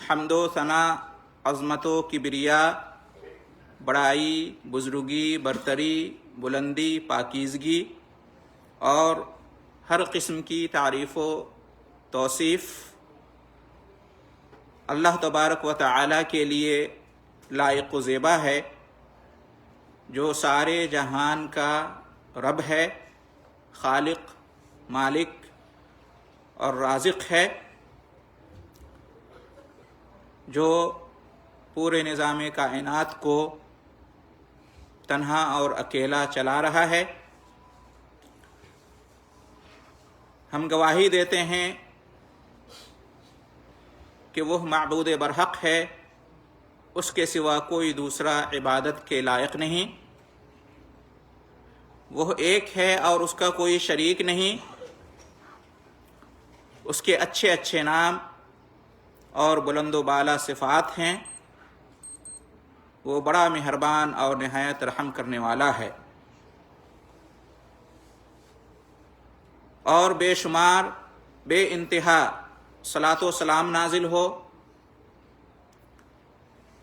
حمد و ثنا، عظمت و کبریا، بڑائی، بزرگی، برتری، بلندی، پاکیزگی اور ہر قسم کی تعریف و توصیف اللہ تبارک و تعالی کے لیے لائق و زیبا ہے، جو سارے جہان کا رب ہے، خالق، مالک اور رازق ہے، جو پورے نظام کائنات کو تنہا اور اکیلا چلا رہا ہے۔ ہم گواہی دیتے ہیں کہ وہ معبود برحق ہے، اس کے سوا کوئی دوسرا عبادت کے لائق نہیں، وہ ایک ہے اور اس کا کوئی شریک نہیں، اس کے اچھے اچھے نام اور بلند و بالا صفات ہیں، وہ بڑا مہربان اور نہایت رحم کرنے والا ہے، اور بے شمار بے انتہا صلاۃ و سلام نازل ہو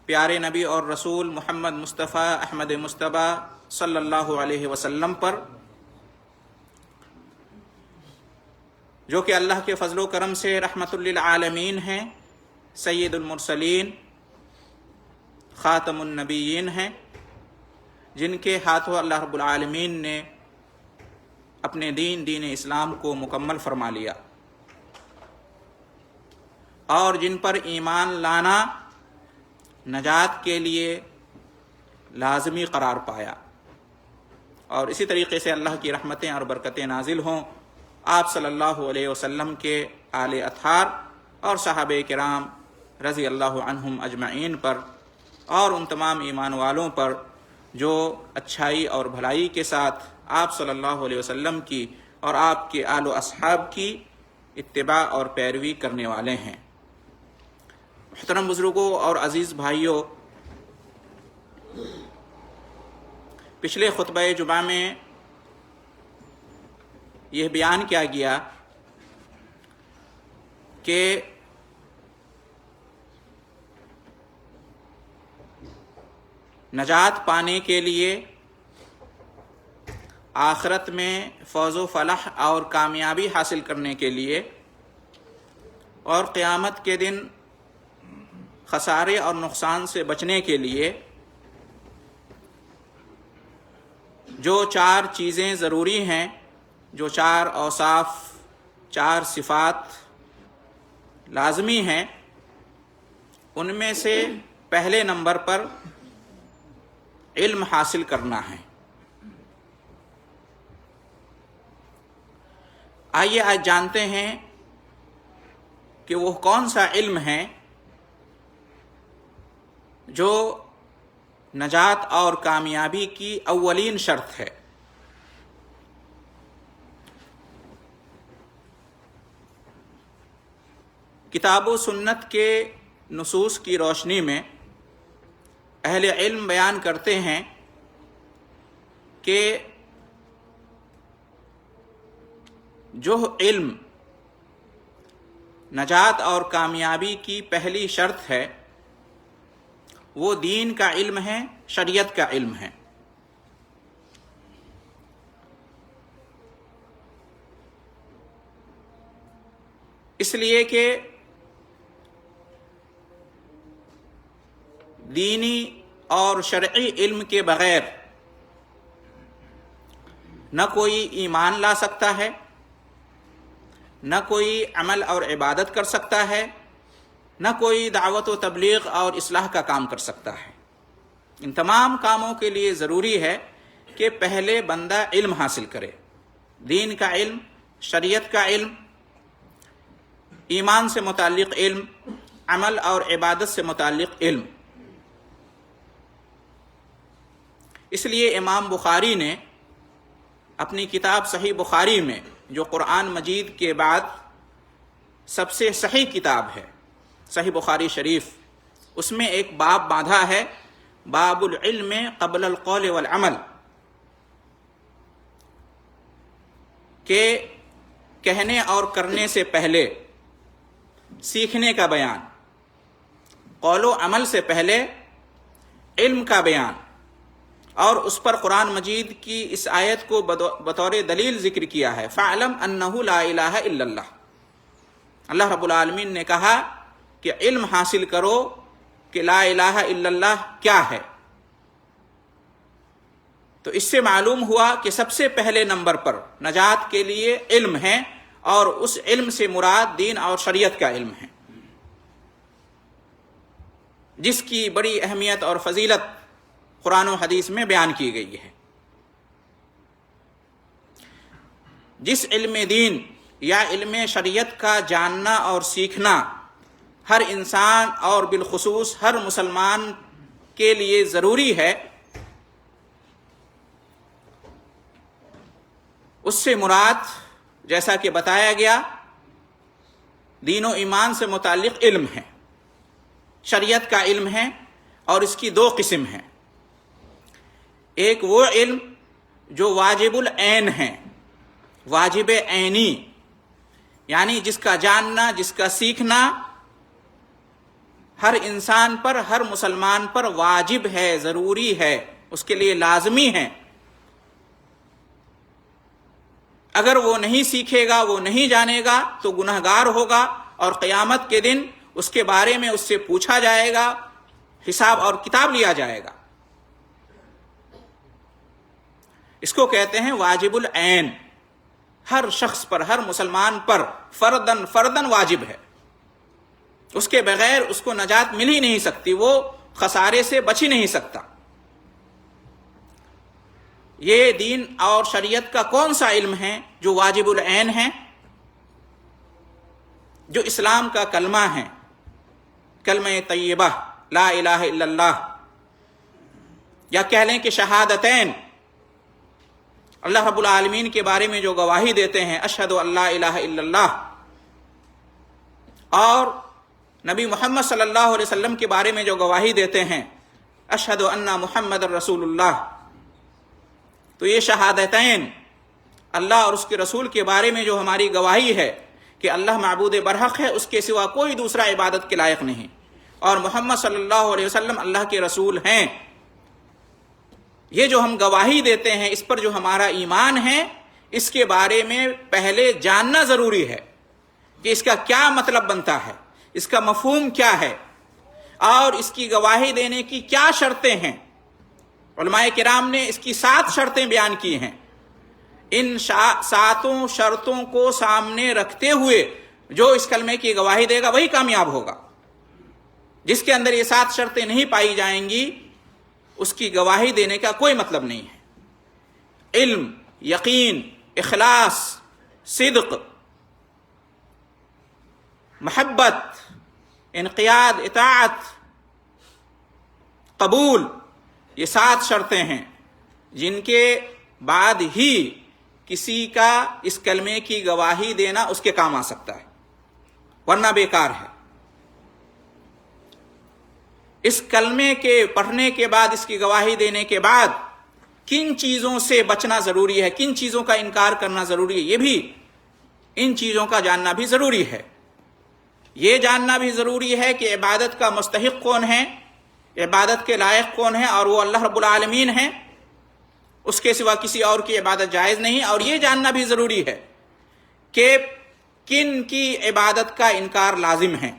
پیارے نبی اور رسول محمد مصطفیٰ احمد مصطفیٰ صلی اللہ علیہ وسلم پر، جو کہ اللہ کے فضل و کرم سے رحمت للعالمین ہیں، سید المرسلین، خاتم النبیین ہیں، جن کے ہاتھوں اللہ رب العالمین نے اپنے دین اسلام کو مکمل فرما لیا، اور جن پر ایمان لانا نجات کے لیے لازمی قرار پایا، اور اسی طریقے سے اللہ کی رحمتیں اور برکتیں نازل ہوں آپ صلی اللہ علیہ وسلم کے آل اطہار اور صحابہ کرام رضی اللہ عنہم اجمعین پر، اور ان تمام ایمان والوں پر جو اچھائی اور بھلائی کے ساتھ آپ صلی اللہ علیہ وسلم کی اور آپ کے آل و اصحاب کی اتباع اور پیروی کرنے والے ہیں۔ محترم بزرگوں اور عزیز بھائیوں، پچھلے خطبہ جمعہ میں یہ بیان کیا گیا کہ نجات پانے کے لیے، آخرت میں فوز و فلاح اور کامیابی حاصل کرنے کے لیے، اور قیامت کے دن خسارے اور نقصان سے بچنے کے لیے جو 4 چیزیں ضروری ہیں، جو 4 اوصاف، 4 صفات لازمی ہیں، ان میں سے پہلے نمبر پر علم حاصل کرنا ہے۔ آئیے آج جانتے ہیں کہ وہ کون سا علم ہے جو نجات اور کامیابی کی اولین شرط ہے۔ کتاب و سنت کے نصوص کی روشنی میں اہل علم بیان کرتے ہیں کہ جو علم نجات اور کامیابی کی پہلی شرط ہے، وہ دین کا علم ہے، شریعت کا علم ہے۔ اس لیے کہ دینی اور شرعی علم کے بغیر نہ کوئی ایمان لا سکتا ہے، نہ کوئی عمل اور عبادت کر سکتا ہے، نہ کوئی دعوت و تبلیغ اور اصلاح کا کام کر سکتا ہے۔ ان تمام کاموں کے لیے ضروری ہے کہ پہلے بندہ علم حاصل کرے، دین کا علم، شریعت کا علم، ایمان سے متعلق علم، عمل اور عبادت سے متعلق علم۔ اس لیے امام بخاری نے اپنی کتاب صحیح بخاری میں، جو قرآن مجید کے بعد سب سے صحیح کتاب ہے، صحیح بخاری شریف، اس میں ایک باب باندھا ہے، باب العلم قبل القول والعمل، کہ کہنے اور کرنے سے پہلے سیکھنے کا بیان، قول و عمل سے پہلے علم کا بیان، اور اس پر قرآن مجید کی اس آیت کو بطور دلیل ذکر کیا ہے، فَاعْلَمْ أَنَّهُ لَا إِلَٰهَ إِلَّا اللَّهُ۔ اللہ رب العالمین نے کہا کہ علم حاصل کرو کہ لا الہ الا اللہ کیا ہے۔ تو اس سے معلوم ہوا کہ سب سے پہلے نمبر پر نجات کے لیے علم ہے، اور اس علم سے مراد دین اور شریعت کا علم ہے، جس کی بڑی اہمیت اور فضیلت قرآن و حدیث میں بیان کی گئی ہے۔ جس علم دین یا علم شریعت کا جاننا اور سیکھنا ہر انسان اور بالخصوص ہر مسلمان کے لیے ضروری ہے، اس سے مراد جیسا کہ بتایا گیا دین و ایمان سے متعلق علم ہے، شریعت کا علم ہے، اور اس کی دو قسم ہیں۔ ایک وہ علم جو واجب العین ہے، واجب عینی، یعنی جس کا جاننا، جس کا سیکھنا ہر انسان پر، ہر مسلمان پر واجب ہے، ضروری ہے، اس کے لیے لازمی ہے۔ اگر وہ نہیں سیکھے گا، وہ نہیں جانے گا تو گنہگار ہوگا، اور قیامت کے دن اس کے بارے میں اس سے پوچھا جائے گا، حساب اور کتاب لیا جائے گا۔ اس کو کہتے ہیں واجب العین، ہر شخص پر، ہر مسلمان پر فردن واجب ہے، اس کے بغیر اس کو نجات مل ہی نہیں سکتی، وہ خسارے سے بچ ہی نہیں سکتا۔ یہ دین اور شریعت کا کون سا علم ہے جو واجب العین ہے؟ جو اسلام کا کلمہ ہے، کلمہ طیبہ لا الہ الا اللہ، یا کہہ لیں کہ شہادتین، اللہ رب العالمین کے بارے میں جو گواہی دیتے ہیں اشہد ان لا الہ الا اللہ، اور نبی محمد صلی اللہ علیہ وسلم کے بارے میں جو گواہی دیتے ہیں اشہد ان محمد رسول اللہ۔ تو یہ شہادتین، اللہ اور اس کے رسول کے بارے میں جو ہماری گواہی ہے کہ اللہ معبود برحق ہے، اس کے سوا کوئی دوسرا عبادت کے لائق نہیں، اور محمد صلی اللہ علیہ وسلم اللہ کے رسول ہیں، یہ جو ہم گواہی دیتے ہیں، اس پر جو ہمارا ایمان ہے، اس کے بارے میں پہلے جاننا ضروری ہے کہ اس کا کیا مطلب بنتا ہے، اس کا مفہوم کیا ہے، اور اس کی گواہی دینے کی کیا شرطیں ہیں۔ علماء کرام نے اس کی 7 شرطیں بیان کی ہیں۔ ان 7 شرطوں کو سامنے رکھتے ہوئے جو اس کلمے کی گواہی دے گا وہی کامیاب ہوگا۔ جس کے اندر یہ 7 شرطیں نہیں پائی جائیں گی، اس کی گواہی دینے کا کوئی مطلب نہیں ہے۔ علم، یقین، اخلاص، صدق، محبت، انقیاد، اطاعت، قبول، یہ 7 شرطیں ہیں جن کے بعد ہی کسی کا اس کلمے کی گواہی دینا اس کے کام آ سکتا ہے، ورنہ بیکار ہے۔ اس کلمے کے پڑھنے کے بعد، اس کی گواہی دینے کے بعد کن چیزوں سے بچنا ضروری ہے، کن چیزوں کا انکار کرنا ضروری ہے، یہ بھی، ان چیزوں کا جاننا بھی ضروری ہے۔ یہ جاننا بھی ضروری ہے کہ عبادت کا مستحق کون ہے، عبادت کے لائق کون ہے، اور وہ اللہ رب العالمین ہیں، اس کے سوا کسی اور کی عبادت جائز نہیں۔ اور یہ جاننا بھی ضروری ہے کہ کن کی عبادت کا انکار لازم ہے،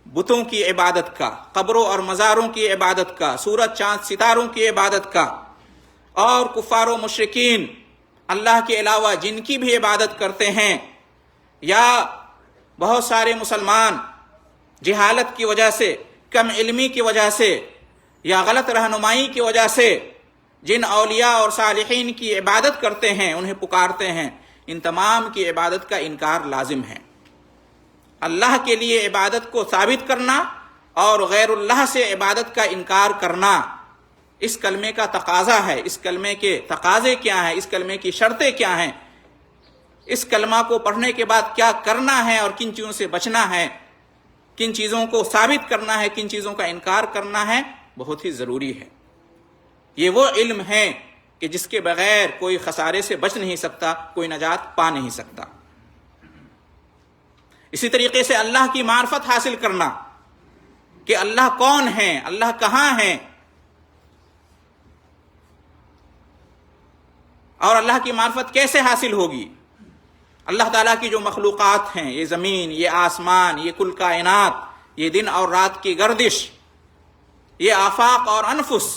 بتوں کی عبادت کا، قبروں اور مزاروں کی عبادت کا، سورج چاند ستاروں کی عبادت کا، اور کفار و مشرکین اللہ کے علاوہ جن کی بھی عبادت کرتے ہیں، یا بہت سارے مسلمان جہالت کی وجہ سے، کم علمی کی وجہ سے، یا غلط رہنمائی کی وجہ سے جن اولیاء اور صالحین کی عبادت کرتے ہیں، انہیں پکارتے ہیں، ان تمام کی عبادت کا انکار لازم ہے۔ اللہ کے لیے عبادت کو ثابت کرنا اور غیر اللہ سے عبادت کا انکار کرنا اس کلمے کا تقاضا ہے۔ اس کلمے کے تقاضے کیا ہیں، اس کلمے کی شرطیں کیا ہیں، اس کلمہ کو پڑھنے کے بعد کیا کرنا ہے اور کن چیزوں سے بچنا ہے، کن چیزوں کو ثابت کرنا ہے، کن چیزوں کا انکار کرنا ہے، بہت ہی ضروری ہے۔ یہ وہ علم ہے کہ جس کے بغیر کوئی خسارے سے بچ نہیں سکتا، کوئی نجات پا نہیں سکتا۔ اسی طریقے سے اللہ کی معرفت حاصل کرنا، کہ اللہ کون ہے، اللہ کہاں ہے، اور اللہ کی معرفت کیسے حاصل ہوگی۔ اللہ تعالیٰ کی جو مخلوقات ہیں، یہ زمین، یہ آسمان، یہ کل کائنات، یہ دن اور رات کی گردش، یہ آفاق اور انفس،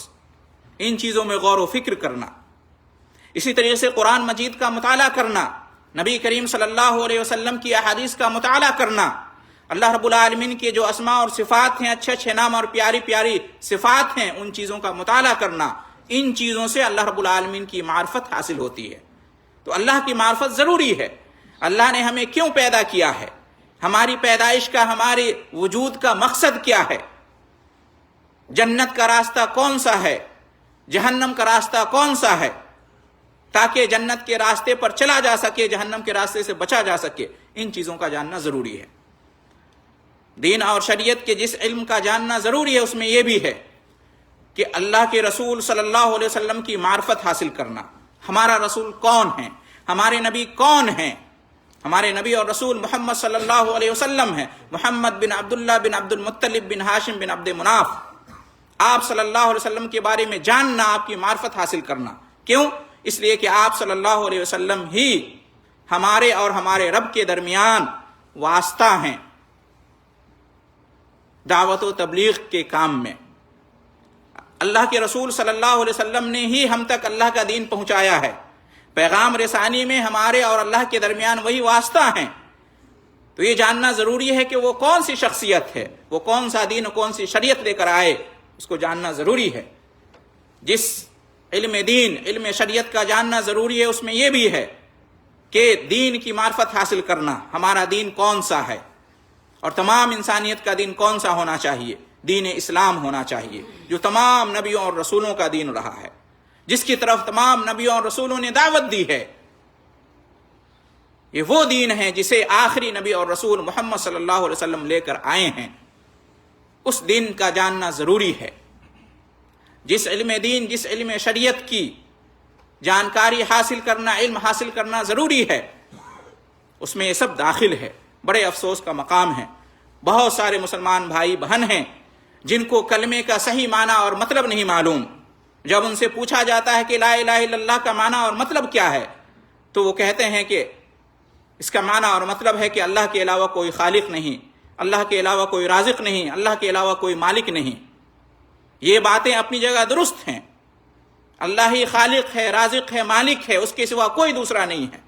ان چیزوں میں غور و فکر کرنا، اسی طریقے سے قرآن مجید کا مطالعہ کرنا، نبی کریم صلی اللہ علیہ وسلم کی احادیث کا مطالعہ کرنا، اللہ رب العالمین کے جو اسماء اور صفات ہیں، اچھے اچھے نام اور پیاری پیاری صفات ہیں، ان چیزوں کا مطالعہ کرنا، ان چیزوں سے اللہ رب العالمین کی معرفت حاصل ہوتی ہے۔ تو اللہ کی معرفت ضروری ہے۔ اللہ نے ہمیں کیوں پیدا کیا ہے، ہماری پیدائش کا، ہمارے وجود کا مقصد کیا ہے، جنت کا راستہ کون سا ہے، جہنم کا راستہ کون سا ہے، تاکہ جنت کے راستے پر چلا جا سکے، جہنم کے راستے سے بچا جا سکے، ان چیزوں کا جاننا ضروری ہے۔ دین اور شریعت کے جس علم کا جاننا ضروری ہے، اس میں یہ بھی ہے کہ اللہ کے رسول صلی اللہ علیہ وسلم کی معرفت حاصل کرنا، ہمارا رسول کون ہے، ہمارے نبی کون ہیں۔ ہمارے نبی اور رسول محمد صلی اللہ علیہ وسلم ہیں، محمد بن عبداللہ بن عبد المطلب بن ہاشم بن عبد مناف۔ آپ صلی اللہ علیہ وسلم کے بارے میں جاننا، آپ کی معرفت حاصل کرنا، کیوں؟ اس لیے کہ آپ صلی اللہ علیہ وسلم ہی ہمارے اور ہمارے رب کے درمیان واسطہ ہیں دعوت و تبلیغ کے کام میں۔ اللہ کے رسول صلی اللہ علیہ وسلم نے ہی ہم تک اللہ کا دین پہنچایا ہے، پیغام رسانی میں ہمارے اور اللہ کے درمیان وہی واسطہ ہیں۔ تو یہ جاننا ضروری ہے کہ وہ کون سی شخصیت ہے، وہ کون سا دین و کون سی شریعت لے کر آئے، اس کو جاننا ضروری ہے۔ جس علم دین، علم شریعت کا جاننا ضروری ہے، اس میں یہ بھی ہے کہ دین کی معرفت حاصل کرنا، ہمارا دین کون سا ہے، اور تمام انسانیت کا دین کون سا ہونا چاہیے، دین اسلام ہونا چاہیے، جو تمام نبیوں اور رسولوں کا دین رہا ہے، جس کی طرف تمام نبیوں اور رسولوں نے دعوت دی ہے۔ یہ وہ دین ہے جسے آخری نبی اور رسول محمد صلی اللہ علیہ وسلم لے کر آئے ہیں، اس دین کا جاننا ضروری ہے۔ جس علم دین، جس علم شریعت کی جانکاری حاصل کرنا، علم حاصل کرنا ضروری ہے، اس میں یہ سب داخل ہے۔ بڑے افسوس کا مقام ہے، بہت سارے مسلمان بھائی بہن ہیں جن کو کلمے کا صحیح معنی اور مطلب نہیں معلوم۔ جب ان سے پوچھا جاتا ہے کہ لا الہ الا اللہ کا معنی اور مطلب کیا ہے، تو وہ کہتے ہیں کہ اس کا معنی اور مطلب ہے کہ اللہ کے علاوہ کوئی خالق نہیں، اللہ کے علاوہ کوئی رازق نہیں، اللہ کے علاوہ کوئی مالک نہیں۔ یہ باتیں اپنی جگہ درست ہیں، اللہ ہی خالق ہے، رازق ہے، مالک ہے، اس کے سوا کوئی دوسرا نہیں ہے،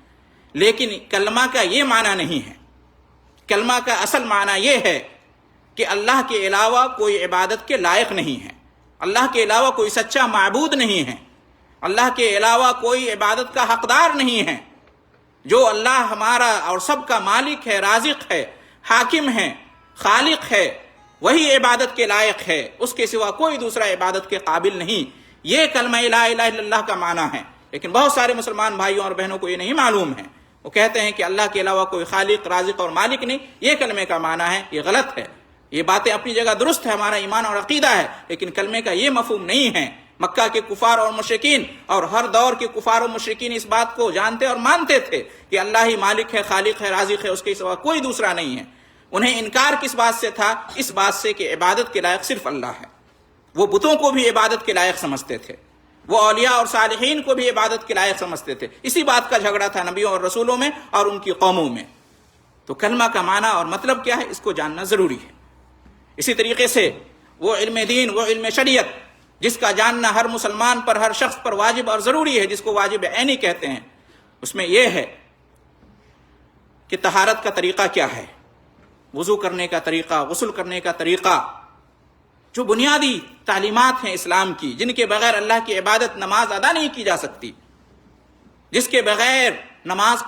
لیکن کلمہ کا یہ معنی نہیں ہے۔ کلمہ کا اصل معنی یہ ہے کہ اللہ کے علاوہ کوئی عبادت کے لائق نہیں ہے، اللہ کے علاوہ کوئی سچا معبود نہیں ہے، اللہ کے علاوہ کوئی عبادت کا حقدار نہیں ہے۔ جو اللہ ہمارا اور سب کا مالک ہے، رازق ہے، حاکم ہے، خالق ہے، وہی عبادت کے لائق ہے، اس کے سوا کوئی دوسرا عبادت کے قابل نہیں۔ یہ کلمہ لا الہ الا اللہ کا معنی ہے، لیکن بہت سارے مسلمان بھائیوں اور بہنوں کو یہ نہیں معلوم ہے۔ وہ کہتے ہیں کہ اللہ کے علاوہ کوئی خالق، رازق اور مالک نہیں، یہ کلمے کا معنی ہے۔ یہ غلط ہے۔ یہ باتیں اپنی جگہ درست ہے، ہمارا ایمان اور عقیدہ ہے، لیکن کلمے کا یہ مفہوم نہیں ہے۔ مکہ کے کفار اور مشرکین اور ہر دور کے کفار اور مشرکین اس بات کو جانتے اور مانتے تھے کہ اللہ ہی مالک ہے، خالق ہے، رازق ہے، اس کے سوا کوئی دوسرا نہیں ہے۔ انہیں انکار کس بات سے تھا؟ اس بات سے کہ عبادت کے لائق صرف اللہ ہے۔ وہ بتوں کو بھی عبادت کے لائق سمجھتے تھے، وہ اولیاء اور صالحین کو بھی عبادت کے لائق سمجھتے تھے۔ اسی بات کا جھگڑا تھا نبیوں اور رسولوں میں اور ان کی قوموں میں۔ تو کلمہ کا معنی اور مطلب کیا ہے، اس کو جاننا ضروری ہے۔ اسی طریقے سے وہ علم دین، وہ علم شریعت جس کا جاننا ہر مسلمان پر، ہر شخص پر واجب اور ضروری ہے، جس کو واجب عینی کہتے ہیں، اس میں یہ ہے کہ طہارت کا طریقہ کیا ہے، وضو کرنے کا طریقہ، غسل کرنے کا طریقہ، جو بنیادی تعلیمات ہیں اسلام کی، جن کے بغیر اللہ کی عبادت، نماز ادا نہیں کی جا سکتی، جس کے بغیر نماز